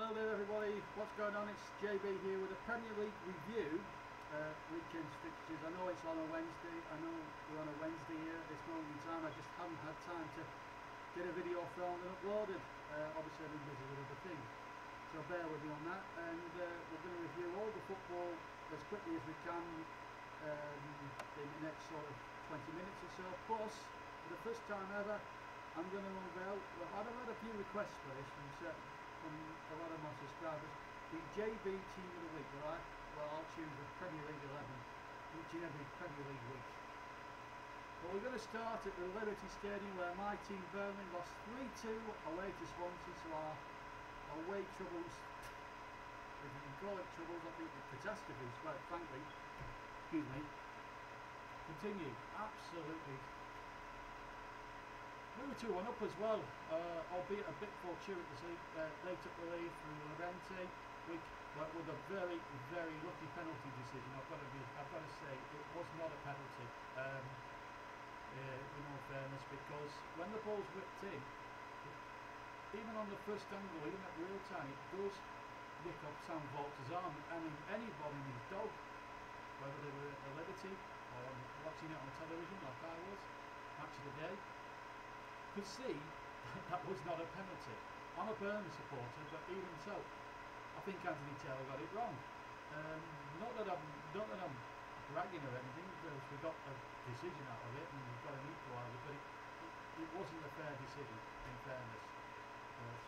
Hello there everybody, what's going on? It's JB here with a Premier League review, weekend's fixtures. I know it's on a Wednesday, I know we're on a Wednesday here at this moment in time. I just haven't had time to get a video filmed and uploaded. Obviously I've been busy with other things, so bear with me on that. And we're going to review all the football as quickly as we can in the next sort of 20 minutes or so. Plus, for the first time ever, I'm going to unveil, I've had a few requests for this from a lot of my subscribers, the JB Team of the Week, right? Well, I'll choose the Premier League 11 each and every Premier League week. But we're going to start at the Liberty Stadium, where my team Burnley lost 3-2 away to Swansea, so our away troubles, if you can call it troubles, I think the catastrophes, quite frankly, excuse me, continue. Absolutely. We were 2-1 up as well, albeit a bit fortuitously. They took the lead through Llorente with a very, very lucky penalty decision. I've got to say, it was not a penalty, in all fairness, because when the ball's whipped in, even on the first angle, even at real time, it does nick up Sam Volter's arm. I mean, anybody and his dog, whether they were at the Liberty or watching it on television like I was, match of the day, could see that was not a penalty. I'm a Burnley supporter, but even so, I think Anthony Taylor got it wrong. Not that I'm bragging or anything, because we got a decision out of it and we got an equaliser, but it wasn't a fair decision, in fairness.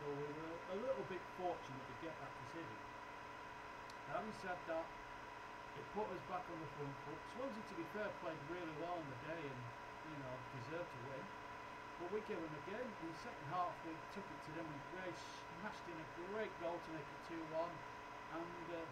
So we were a little bit fortunate to get that decision. Now, having said that, it put us back on the front foot. Swansea, to be fair, played really well on the day and, you know, deserved to win. But we gave them again. In the second half, we took it to them, and Gray smashed in a great goal to make it 2-1. And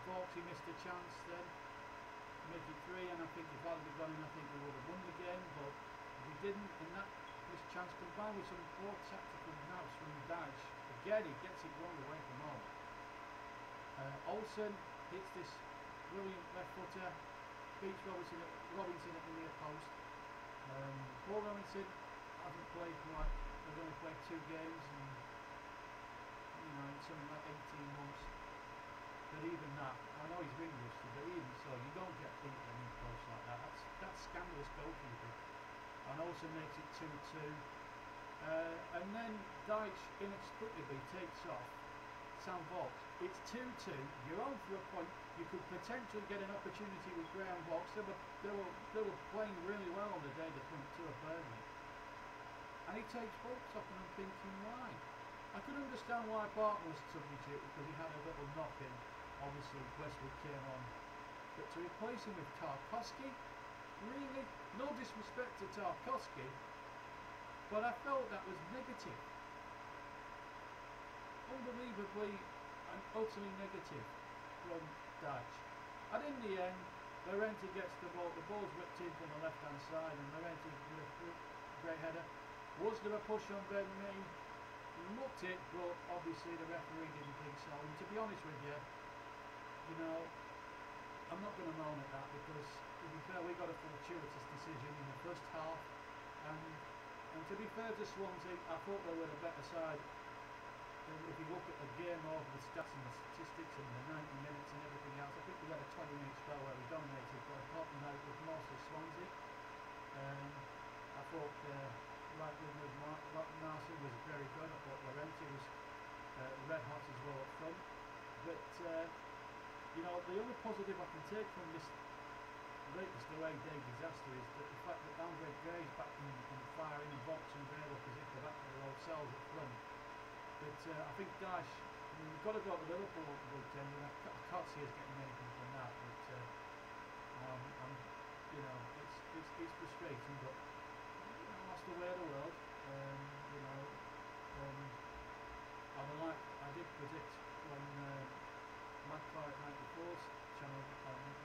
Volksy missed a chance then to make it 3. And I think if that had gone in, I think we would have won the game. But we didn't. And this chance combined with some poor tactical naps from Dash. Again, he gets it wrong away from home. Olsen hits this brilliant left footer, beats Robinson at the near post. Paul Robinson hasn't played has only played 2 games, and you know, in something like 18 months. But even that, I know he's been rusty, but even so, you don't get beat in a post like that. That's scandalous goalkeeping. And also makes it 2-2. And then Deitch inexplicably takes off Sam Volks. It's 2-2. You're on for a point. You could potentially get an opportunity with Graham Volks. They were playing really well on the day they couldn't to a Burnley. And he takes Volks off, and I'm thinking, why? I could understand why Barton was substituted, because he had a little knock in. Obviously, Westwood came on. But to replace him with Tarkowski, really? No disrespect to Tarkowski, but I felt that was negative. Unbelievably and utterly negative from Deitch. And in the end, Llorente gets the ball. The ball's whipped in from the left-hand side, and Llorente with a great header. Was there a push on Burnley? Looked it, but obviously the referee didn't think so. And to be honest with you, you know, I'm not going to moan at that, because to be fair, we got a fortuitous decision in the first half, and to be fair to Swansea, I thought they were a better side. And if you look at the game over the stats and the statistics and the 90 minutes and everything else, I think we had a 20-minute spell where we dominated, but apart from that, it was mostly Swansea. I thought right wing with Marson was very good. I thought Llorente was red hot as well up front. But you know, the only positive I can take from this latest away day disaster is that the fact that Andre Gray is back and firing, and Volks and Gray look as if they're back to their old selves up front. But I think Dash, we've got to go to Liverpool weekend, and I can't see us getting anything from that. But you know, it's frustrating, but you know, that's the way of the world. You know, I did predict when Mad Clyde 94's channel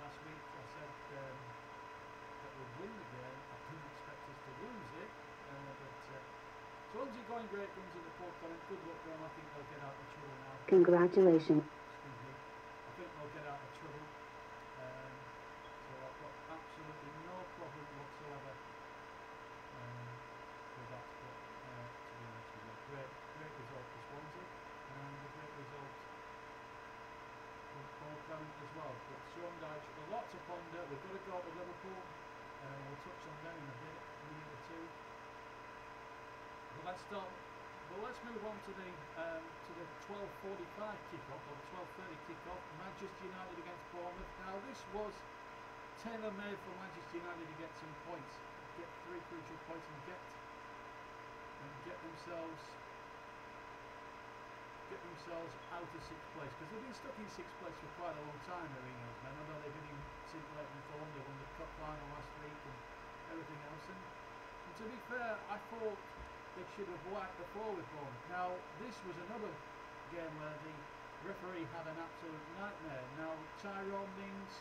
last week. I said that we'd win the game. I didn't expect us to lose it, but Swansea going great guns in the fourth quarter. Good luck to them. I think they'll get out of trouble now. Congratulations. Excuse me. I think they'll get out of trouble. So I've got absolutely no problem whatsoever with that. But to be honest with you, great result for Swansea, and a great result lot to ponder. We've got to go to Liverpool. We'll touch on them in a bit, a minute or two. But let's start. Well, let's move on to the 12:45 kick-off, or the 12:30 kick-off. Manchester United against Bournemouth. Now, this was tailor-made for Manchester United to get some points, get 3 crucial points, and get themselves out of 6th place, because they've been stuck in 6th place for quite a long time, the Englishmen. I know they've been in scintillating form. They won the cup final last week and everything else. And to be fair, I thought they should have wiped the floor with Bournemouth. Now, this was another game where the referee had an absolute nightmare. Now, Tyrone Mings,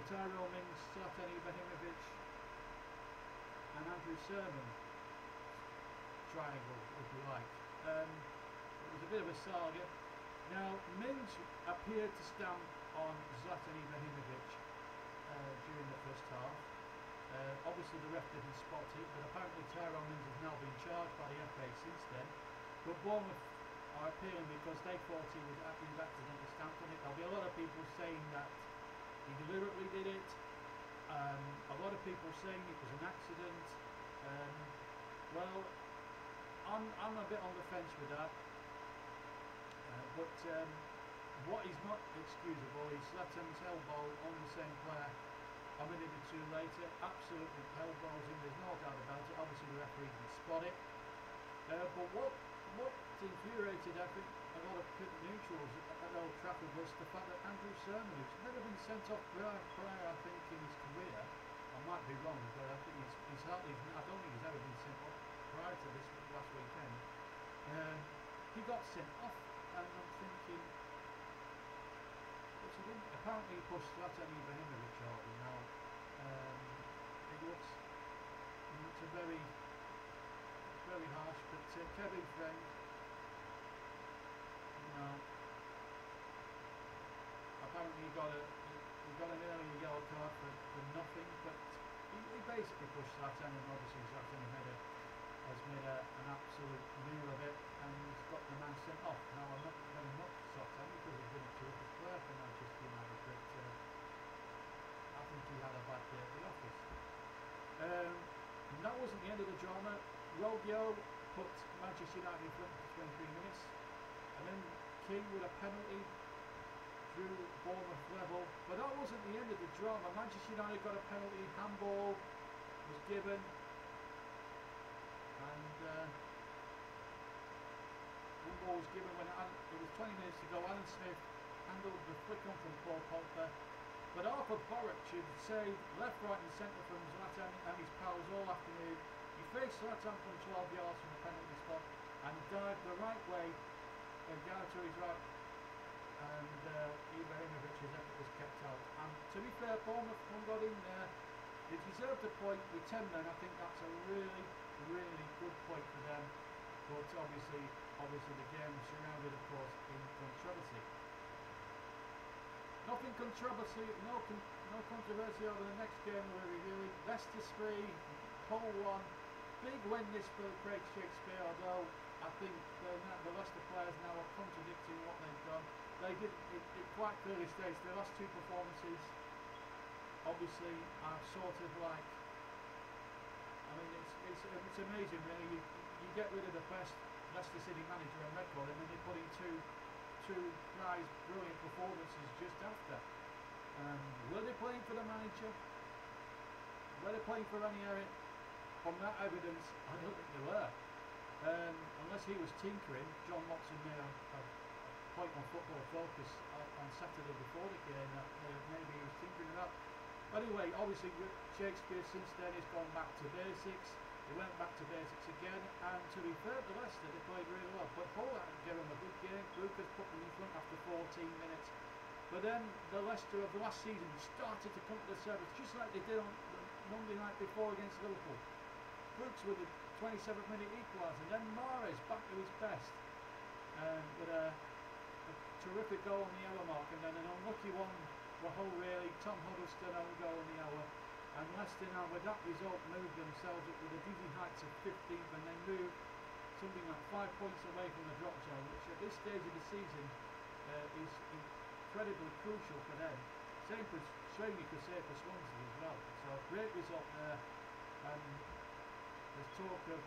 Zlatan Ibrahimovic, and Andrew Sermon triangle, if you like. It was a bit of a saga. Now, Mings appeared to stamp on Zlatan Ibrahimovic during the first half. Obviously the ref didn't spot it, but apparently Tyrone Mings has now been charged by the FA since then. But Bournemouth are appealing because they thought he was accidentally stamped on it. There'll be a lot of people saying that he deliberately did it. A lot of people saying it was an accident. Well, I'm a bit on the fence with that. But what is not excusable is Zlatan's elbow on the same player a minute or two later. Absolutely elbows him, there's no doubt about it. Obviously the referee didn't spot it. But what infuriated, I think, a lot of pit neutrals at Old Trafford was the fact that Andrew Sermon, who's never been sent off prior, I think, in his career. I might be wrong, but I think I don't think he's ever been sent off prior to this last weekend. He got sent off, and I'm thinking, what's he doing? Apparently he pushed Zlatan Ibrahimovic over. Now, it looks very harsh, but Kevin Friend, apparently he got an early yellow card for nothing, but he basically pushed Zlatan, and obviously Zlatan has made an absolute meal of it, and he's got the man sent off. Now, I'm not very much Zlatan because he's been a terrific player for Manchester United, but I think he had a bad day at the office. And that wasn't the end of the drama. Robio put Manchester United in front for 23 minutes, and then King with a penalty drew Bournemouth level. But that wasn't the end of the drama. Manchester United got a penalty, handball was given, and handball was given when it was 20 minutes to go. Alan Smith handled the flick on from Paul Pogba, but Arthur Boric had saved left, right and centre from Zlatan and his pals all afternoon. He faced Zlatan from 12 yards from the penalty spot and dived the right way and down to his right, and Ibrahimovic's effort was kept out. And to be fair, Bournemouth got in there. They deserved a point with 10 men. I think that's a really, really good point for them. But obviously the game surrounded, of course, in controversy. Nothing controversy, no controversy over the next game we're reviewing. Leicester 3, Hull 1. Big win this for Craig Shakespeare, although I think the Leicester players now are contradicting what they've done. It quite clearly states their last 2 performances obviously are sort of like, I mean, it's amazing really. You get rid of the best Leicester City manager on record, and then they put in two prize brilliant performances just after. Were they playing for the manager? Were they playing for Ranieri? From that evidence, I don't think they were. Unless he was tinkering. John Watson made a point on Football Focus on Saturday before the game that maybe he was tinkering about. Anyway, obviously Shakespeare since then has gone back to basics. They went back to basics again, and to be fair to Leicester, they played really well. But Hull gave them a good game. Lucas put them in front after 14 minutes. But then the Leicester of the last season started to come to the service, just like they did on the Monday night before against Liverpool. Brooks with the 27th minute equaliser, then Mahrez back to his best, with a terrific goal on the hour mark, and then an unlucky one for Hull really. Tom Huddleston own goal on the hour. And Leicester now, with that result, moved themselves up to the dizzy heights of 15th, and they moved something like 5 points away from the drop zone, which at this stage of the season is incredibly crucial for them. same you could say for Swansea as well. So great result there. And there's talk of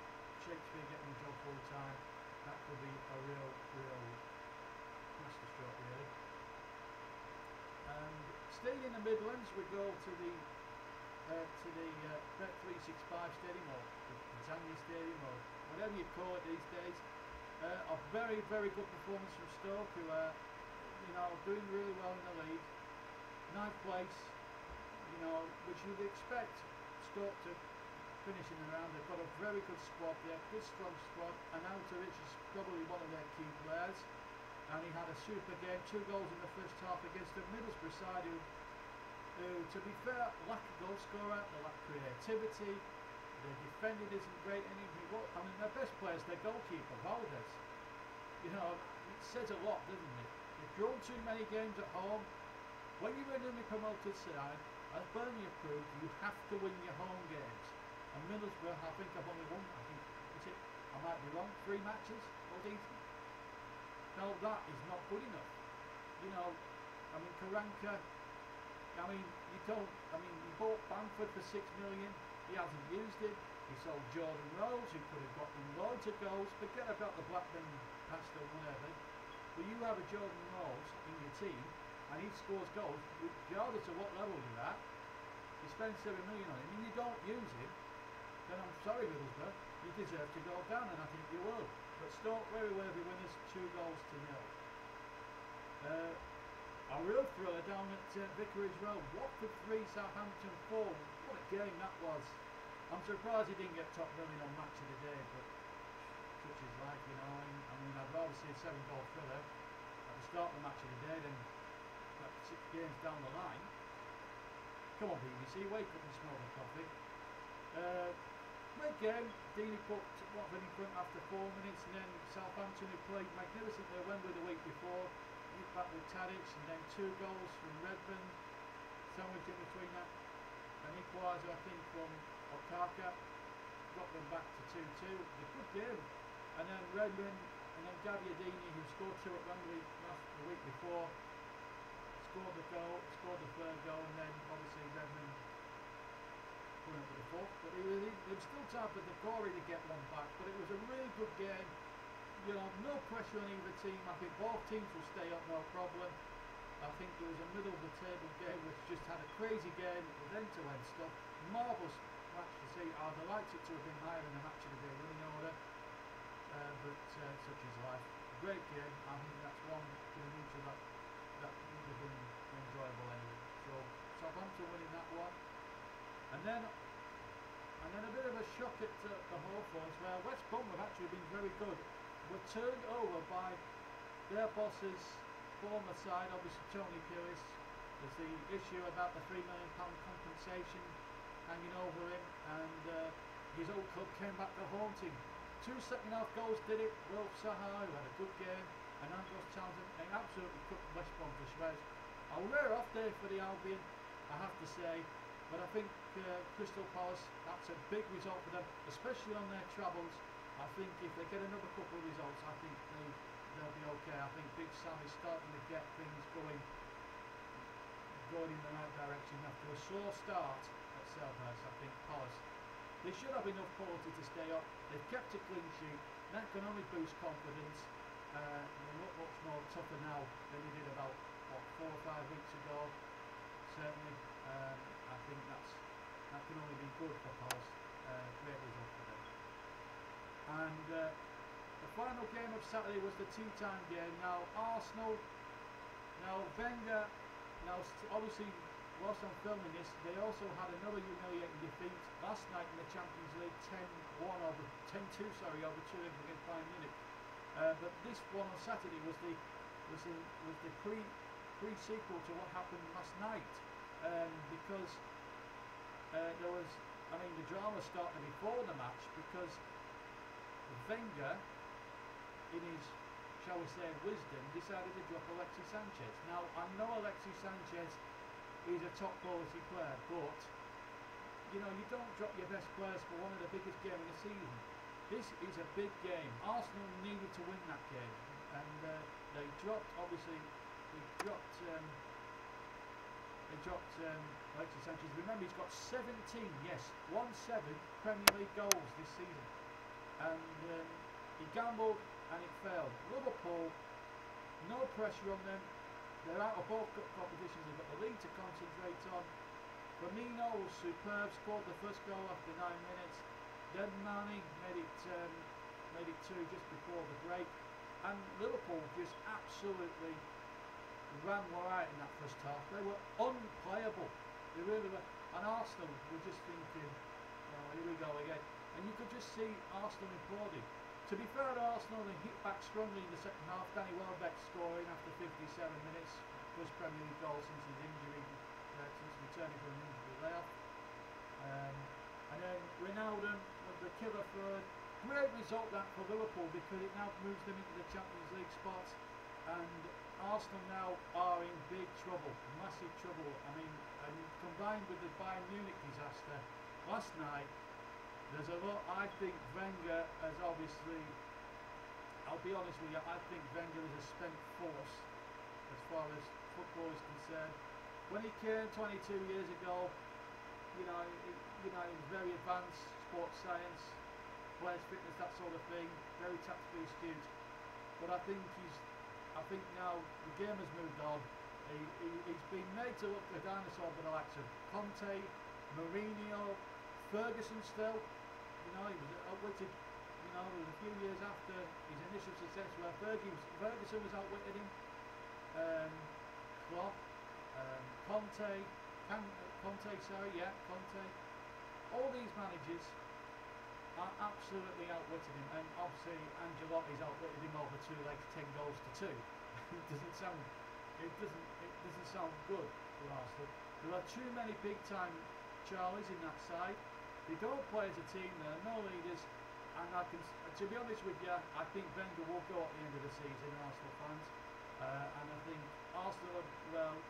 Shakespeare getting the job full time. That could be a real masterstroke really. And staying in the Midlands, we go to the Bet365 Stadium, or the Britannia Stadium, or whatever you call it these days. A very good performance from Stoke, who are doing really well in the league. 9th place, which you'd expect Stoke to finish in the round. They've got a very good squad there, good strong squad, and Alturich is probably one of their key players. And he had a super game, 2 goals in the first half against a Middlesbrough side who, to be fair, lack a goal scorer, they lack creativity, their defending isn't great, and their best player's their goalkeeper, Valdez. It says a lot, doesn't it? You've drawn too many games at home. When you're in the promoted side, as Burnley have proved, you have to win your home games. And Middlesbrough, I think I've only won, I might be wrong, 3 matches all season. No, that is not good enough. Karanka, you bought Bamford for 6 million, he hasn't used it. He sold Jordan Rhodes, who could have gotten loads of goals. Forget about the Blackburn past or whatever. But you have a Jordan Rhodes in your team, and he scores goals, regardless of what level you're at. You spend 7 million on him, and you don't use him, then I'm sorry, Middlesbrough, you deserve to go down, and I think you will. But Stoke very worthy winners, 2 goals to 0. A real thriller down at Vicarage Road. Watford 3, Southampton 4. What a game that was. I'm surprised he didn't get top billing on Match of the Day, but such is life, I'd rather see a 7-goal thriller at the start of the Match of the Day than 6 games down the line. Come on, BBC, wake up and smell the coffee. Great game. Deeney put Watford in front after 4 minutes, and then Southampton, who played magnificently at Wembley the week before, hit back with Tadic, and then 2 goals from Redmond, sandwiched in between that, an equaliser, I think, from Okaka, got them back to 2-2. A good game. And then Redmond, and then Gabbiadini, who scored 2 at Wembley the week before, scored the 3rd goal, and then obviously Redmond put up with the 4th. But there was still time for the Corey to get one back, but it was a really good game. No pressure on either team. I think both teams will stay up, no problem. I think there was a middle of the table game which just had a crazy game with end-to-end stuff. Marvellous match to see. I'd have liked it to have been higher in the Match of the Day winning order, but such is life. Great game. I think that's one to the neutral that would have been enjoyable anyway. So Southampton winning that one, and then a bit of a shock at the Hawthorns, where West Brom have actually been very good. Were turned over by their bosses' former side, obviously Tony Pulis. There's the issue about the £3 million compensation hanging over him, and his old club came back to haunt him. 2 second-half goals did it. Will Saha, who had a good game, and Andros Townsend, they absolutely cut West Brom to shreds. A rare off day for the Albion, I have to say, but I think Crystal Palace, that's a big result for them, especially on their travels. I think if they get another couple of results, I think they'll be okay. I think Big Sam is starting to get things going in the right direction after a slow start at Selhurst. I think Palace, they should have enough quality to stay up. They've kept a clean sheet. That can only boost confidence. They look much more tougher now than they did about 4 or 5 weeks ago. Certainly, I think that can only be good for Palace. Great result for them. And the final game of Saturday was the tea time game. Now Arsenal, Wenger, obviously whilst I'm filming this, they also had another humiliating defeat last night in the Champions League, 10-2 over Turin against Bayern Munich. But this one on Saturday was the pre-sequel to what happened last night, because the drama started before the match, because Wenger, in his, shall we say, wisdom, decided to drop Alexis Sanchez. Now, I know Alexis Sanchez is a top quality player, but you don't drop your best players for one of the biggest games of the season. This is a big game. Arsenal needed to win that game, and they dropped They dropped Alexis Sanchez. Remember, he's got 17, yes, 1-7 Premier League goals this season. And he gambled and it failed. Liverpool, no pressure on them. They're out of both cup competitions. They've got the league to concentrate on. Firmino was superb, scored the first goal after 9 minutes. Then Mane made it 2 just before the break. And Liverpool just absolutely ran right in that first half. They were unplayable. They really were. And Arsenal were just thinking, oh, here we go again. And you could just see Arsenal imploding. To be fair to Arsenal, they hit back strongly in the second half. Danny Welbeck scoring after 57 minutes. First Premier League goal since his injury, since returning from an injury layoff. And then Ronaldo with the killer third. Great result that for Liverpool because it now moves them into the Champions League spots. And Arsenal now are in big trouble, massive trouble. I mean, and combined with the Bayern Munich disaster last night, there's a lot. I think Wenger has obviously, I'll be honest with you, I think Wenger is a spent force as far as football is concerned. When he came 22 years ago, he was very advanced, sports science, players fitness, that sort of thing, very tactically astute. But I think now the game has moved on. He's been made to look like a dinosaur by the likes of Conte, Mourinho, Ferguson still. He was outwitted. It was a few years after his initial success where Ferguson was outwitted him. Klopp, Conte. All these managers are absolutely outwitted him, and obviously Ancelotti's outwitted him over 2 legs, 10 goals to 2. It doesn't sound good for Arsenal. There are too many big time Charlies in that side. They don't play as a team, there are no leaders, and to be honest with you, I think Wenger will go at the end of the season, Arsenal fans, and I think Arsenal,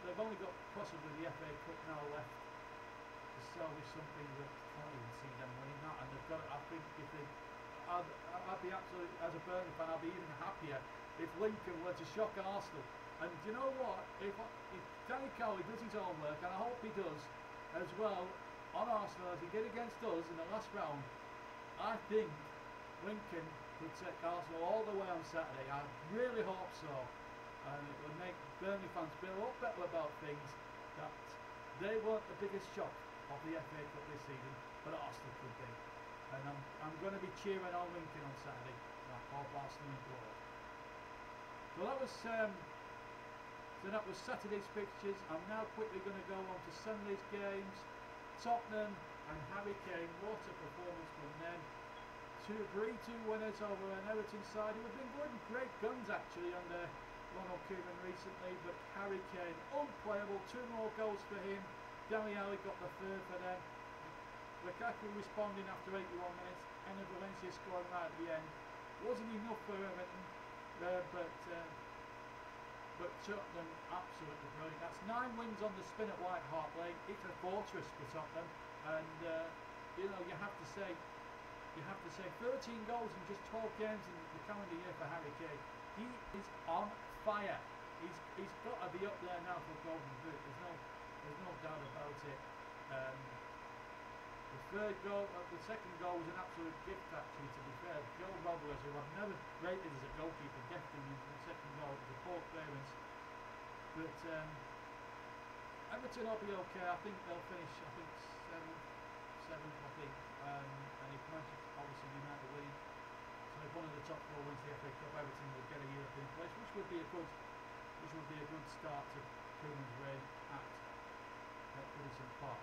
they've only got possibly the FA Cup now left to salvage something that I can't even see them winning that, and they've got, I think if they, I'd be absolutely, as a Burnley fan, I'd be even happier if Lincoln were to shock Arsenal. And do you know what, if Danny Cowley does his homework, and I hope he does as well, on Arsenal as he did against us in the last round, I think Lincoln could take Arsenal all the way on Saturday. I really hope so, and it would make Burnley fans feel a lot better about things, that they weren't the biggest shock of the FA Cup this season, but Arsenal could be. And I'm going to be cheering on Lincoln on Saturday. I hope Arsenal implode. So that was Saturday's fixtures. I'm now quickly going to go on to Sunday's games. Tottenham and Harry Kane, what a performance from them. 3-2 winners over an Everton side who have been good, great guns actually under Ronald Koeman recently, but Harry Kane, unplayable, 2 more goals for him. Dele Alli got the 3rd for them. Lukaku responding after 81 minutes, and Valencia scoring right at the end. Wasn't enough for Everton, but Tottenham absolutely brilliant. That's 9 wins on the spin at White Hart Lane. It's a fortress for Tottenham, and you have to say 13 goals in just 12 games in the calendar year for Harry Kane. He is on fire. He's got to be up there now for Golden Boot. There's no doubt about it. The second goal was an absolute gift actually, to be fair. Joe Robles, who I've never rated as a goalkeeper, gifting him the second goal. It was a poor clearance. But Everton will be okay. I think they'll finish, 7th, and if Manchester obviously United win, so if one of the top 4 wins the FA Cup, Everton will get a European place, which would be a good start to Koeman's reign at Goodison Park.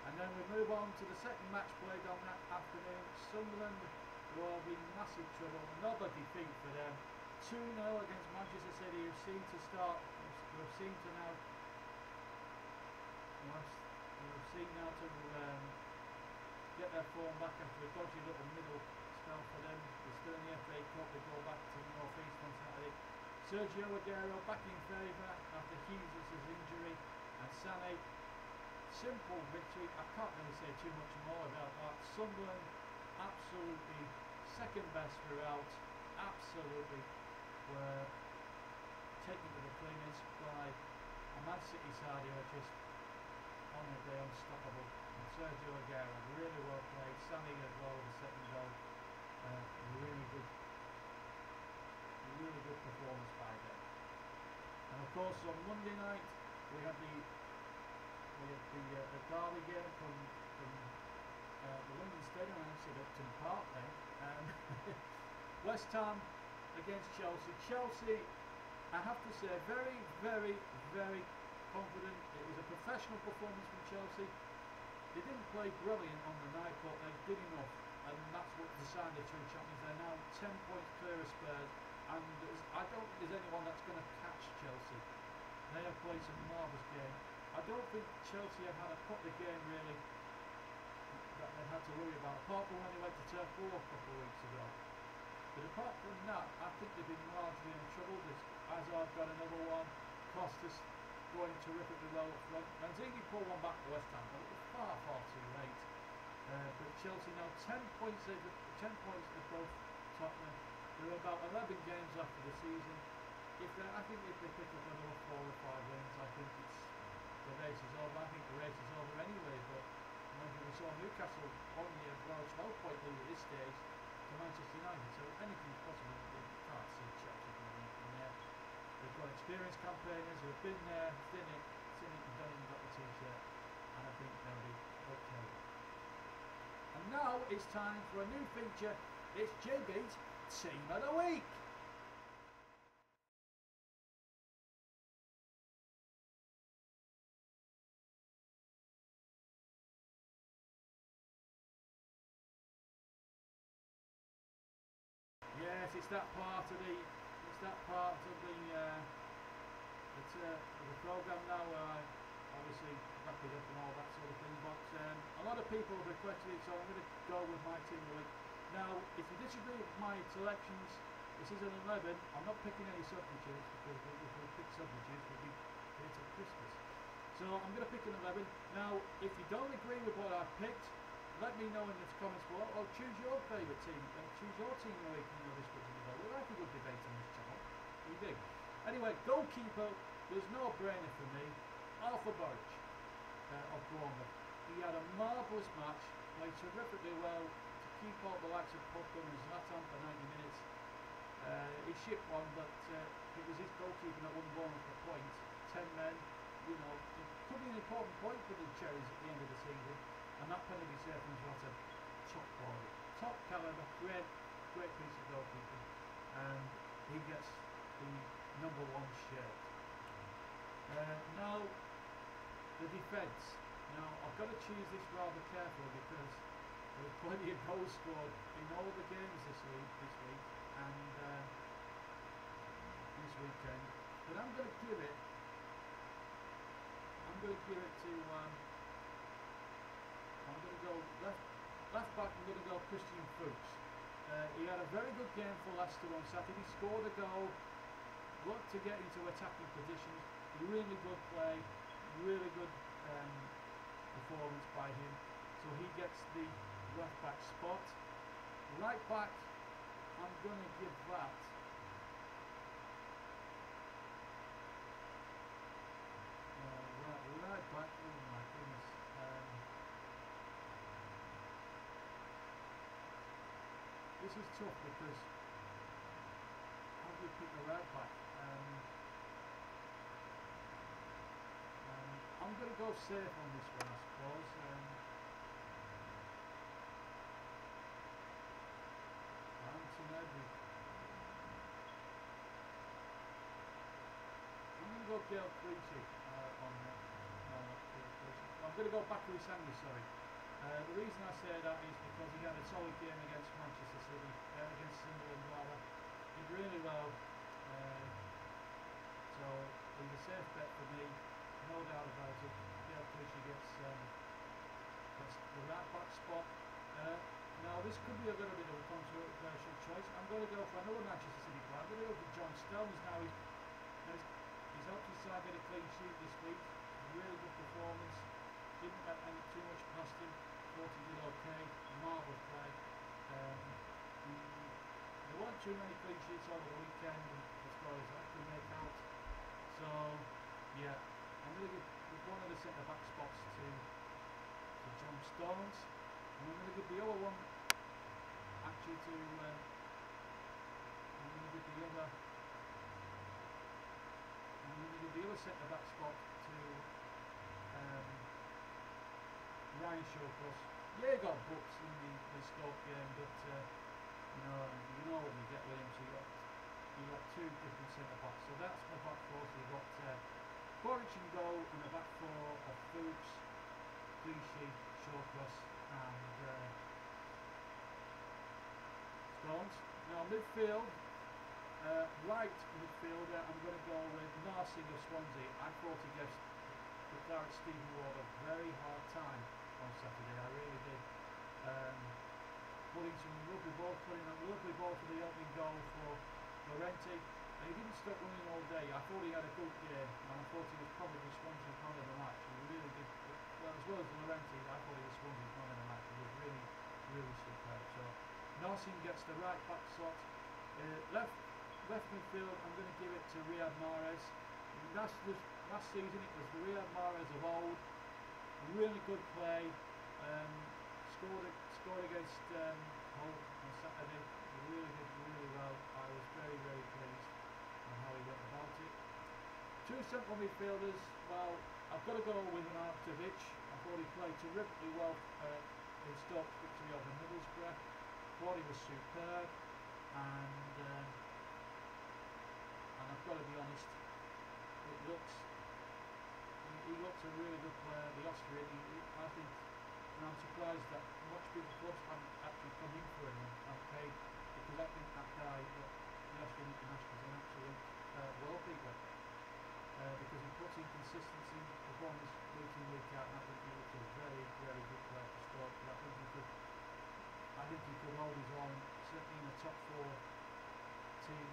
And then we move on to the second match played on that afternoon. Sunderland will be in massive trouble. Another defeat for them. 2-0 against Manchester City, who seem to get their form back after a dodgy little middle spell for them. They're still in the FA Cup. They go back to the North East on Saturday. Sergio Aguero back in favour after Jesus' injury, and Sané. Simple victory. I can't really say too much more about that. Sunderland absolutely second best throughout. Absolutely were taken to the cleaners by a Man City side who are just honestly unstoppable. And Sergio Aguero, really well played. Sammy as well, the second goal. Really good performance by them. And of course on Monday night we had the derby game from the London Stadium. I said Upton Park then. West Ham against Chelsea. Chelsea, I have to say, very, very, very confident. It was a professional performance from Chelsea. They didn't play brilliant on the night, but they did enough, and that's what decided the two champions. They're now 10 points clear of Spurs, and I don't think there's anyone that's going to catch Chelsea. They have played some marvellous game. I don't think Chelsea have had a proper game really that they had to worry about, apart from when they went to Turf Moor a couple of weeks ago. But apart from that, I think they've been largely in trouble. There's Hazard got another one, Costas going terrifically well up front. Manzini pulled one back to West Ham, but it was far, far too late. But Chelsea now 10 points above Tottenham. They're about 11 games after the season. I think if they pick up another 4 or 5 wins, I think the race is over. I think the race is over anyway, but we saw Newcastle only a 12-point lead at this stage to Manchester United, so anything's possible. You can't see Chelsea going from there. They've got experienced campaigners who have been there, seen it and done it and got the t-shirt, and I think they'll be okay. And now it's time for a new feature. It's JB's Team of the Week. Yes, it's that part of the program now where I obviously wrap it up and all that sort of thing. But a lot of people have requested it, so I'm going to go with my team of the week. Now, if you disagree with my selections, this is an 11. I'm not picking any substitutes because if we pick substitutes, we'll be here till Christmas. So I'm going to pick an 11. Now, if you don't agree with what I've picked, let me know in the comments below, or choose your favourite team, choose your team of the week in your list. We like a good debate on this channel, we do. Anyway, goalkeeper, there's no brainer for me, Arthur Burridge of Bournemouth. He had a marvellous match, played terrifically well to keep out the likes of Pogba and Zlatan for 90 minutes. He shipped one, but it was his goalkeeping that won Bournemouth a point. 10 men, you know, it could be an important point for the Cherries at the end of the season. And that penalty save from Jota, top quality, top calibre, great piece of goalkeeping, and he gets the #1 shirt. Now, the defence. Now, I've got to choose this rather carefully because there's plenty of goals scored in all the games this week and this weekend. But I'm going to give it to. I'm going to go left back. I'm going to go Christian Fuchs. He had a very good game for Leicester on Saturday. He scored a goal, looked to get into attacking positions. Really good play, really good performance by him. So he gets the left back spot. Right back, I'm going to give that. Right back. Oh my goodness. This is tough because how do you pick the right back? I'm going to go safe on this one, I suppose. I'm going to go Gail Cleachy on that. I'm going to go Bakary Sandy, sorry. The reason I say that is because he had a solid game against Manchester City, against Sunderland rather. Did really well. So he's a safe bet for me, no doubt about it. Gail Cleachy gets the right back spot. Now this could be a little bit of a controversial choice. I'm going to go for another Manchester City player. I'm going to go for John Stones now. He's helped his side get a clean sheet this week. Really good performance. Didn't get too much past him. Thought he did okay. Marvellous play. There weren't too many clean sheets over the weekend as far as I could make out. So yeah, I'm going to give one of the centre back spots to John Stones, and I'm going to give the other one actually to I'm going to give the other centre back spot to Ryan Shawcross. Yeah, he got books in the Stoke game, but you know when you get with him, so you got two different centre backs. So that's my back four. So you've got Quaritch in goal and a back four of Fuchs, Clichy, Shawcross and Stones. Now midfield, right midfielder, I'm going to go with Narsing of Swansea. I thought he gave the Clark Stephen Ward a very hard time on Saturday. I really did. Putting some lovely ball, putting a lovely ball for the opening goal for Laurenti. And he didn't stop running all day. I thought he had a good game, and I thought he was probably Swansea's man of the match. He really did, well, as well as Laurenti, I thought he was Swansea's man of the match. He was really, really superb. So Narsing gets the right back slot. Left midfield, I'm going to give it to Riyad Mahrez. Last season it was the Riyad Mahrez of old. Really good play. Scored against Hull on Saturday. He really did really well. I was very, very pleased on how he went about it. Two central midfielders. Well, I've got to go with an Arnautovic. I thought he played terrifically well in Stoke's victory over Middlesbrough. Thought he was superb, and I've got to be honest, he looks a really good player, the Austrian. I think, and I'm surprised that much bigger clubs haven't actually come in for him and paid, because I think that guy, the Austrian international, is an absolute world beater, because he puts in consistency, performance week in, week out, and I think he looks a very, very good player for Stoke. I think he could hold his own, certainly in the top four team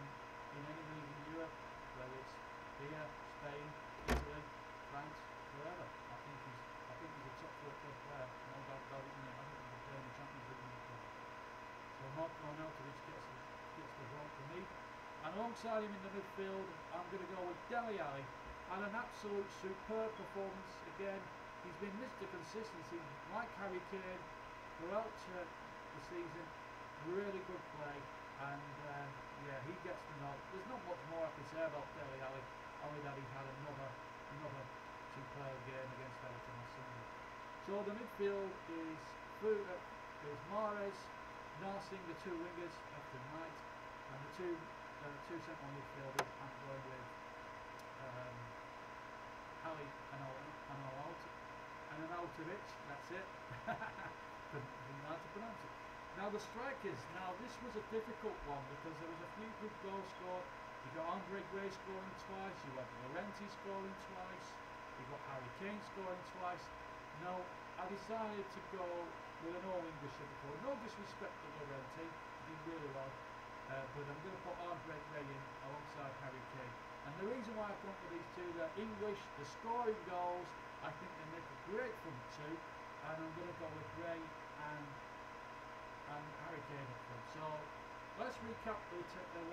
in any league in Europe, whether it's here, Spain, Italy, France, wherever. I think he's a top four club player, no doubt about it. I think he could play in the Champions League in the club. So Mark Arnautovic gets the vote for me. And alongside him in the midfield, I'm going to go with Dele Alli. And an absolute superb performance again. He's been Mr. Consistency, like Harry Kane, throughout the season. Really good play, and yeah, he gets the nod. There's not much more I can say about Dele Alli, only that he had another superb game against Everton on Sunday. So the midfield is Mahrez, Narsing, the two wingers left and right, and the two central midfielders. I'm going with Ali and Arnautovic. That's it. Couldn't even know how to pronounce it. Now the strikers, this was a difficult one because there was a few good goals scored. You got Andre Gray scoring twice, you had Laurenti scoring twice, you got Harry Kane scoring twice. Now I decided to go with an all-English Liverpool. No disrespect to Laurenti, he did really well, but I'm going to put Andre Gray in alongside Harry Kane. And the reason why I've gone for these two, they're English, they're scoring goals, I think they make a great front two, and I'm going to go with Gray and Harry Kane up front. So let's recap the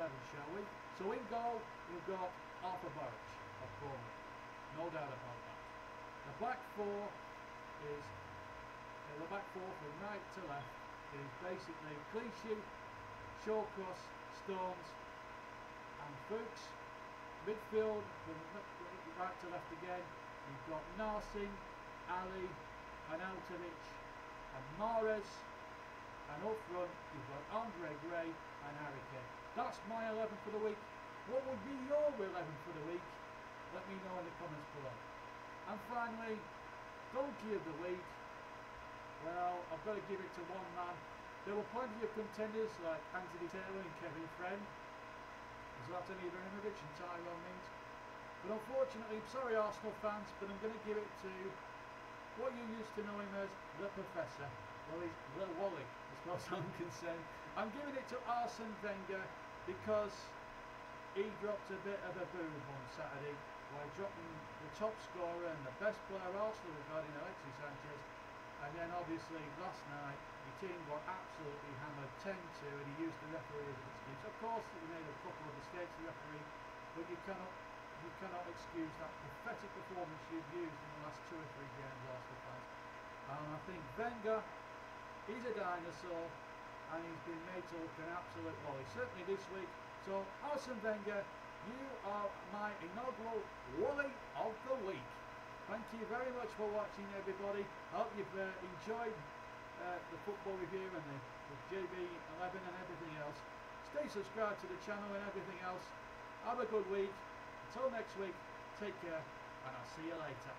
11, shall we? So in goal, we've got Arthur Burridge of Bournemouth, no doubt about that. The back four from right to left is basically Clichy, Shawcross, Stones and Fuchs. Midfield from right to left again, you've got Narsing, Ali, Arnautovic and Mahrez. And up front, you've got Andre Gray and Harry Kane. That's my 11 for the week. What would be your 11 for the week? Let me know in the comments below. And finally, donkey of the week. Well, I've got to give it to one man. There were plenty of contenders like Anthony Taylor and Kevin Friend, Zlatan Ibrahimovic and Tyrone Mings. But unfortunately, I'm sorry Arsenal fans, but I'm going to give it to what you used to know him as, the Professor. Well, he's the Wally, as far as I'm concerned. I'm giving it to Arsene Wenger because he dropped a bit of a boom on Saturday by dropping the top scorer and the best player Arsenal have got in Alexis Sanchez. And then obviously last night the team got absolutely hammered 10-2 and he used the referee as an excuse. Of course he made a couple of mistakes, the referee, but you cannot you cannot excuse that pathetic performance you've used in the last 2 or 3 games, Arsenal fans. And I think Wenger, he's a dinosaur, and he's been made to look an absolute Wally, certainly this week. So, Arsene Wenger, you are my inaugural Wally of the week. Thank you very much for watching, everybody. I hope you've enjoyed the football review and the JB11 and everything else. Stay subscribed to the channel and everything else. Have a good week. Until next week, take care, and I'll see you later.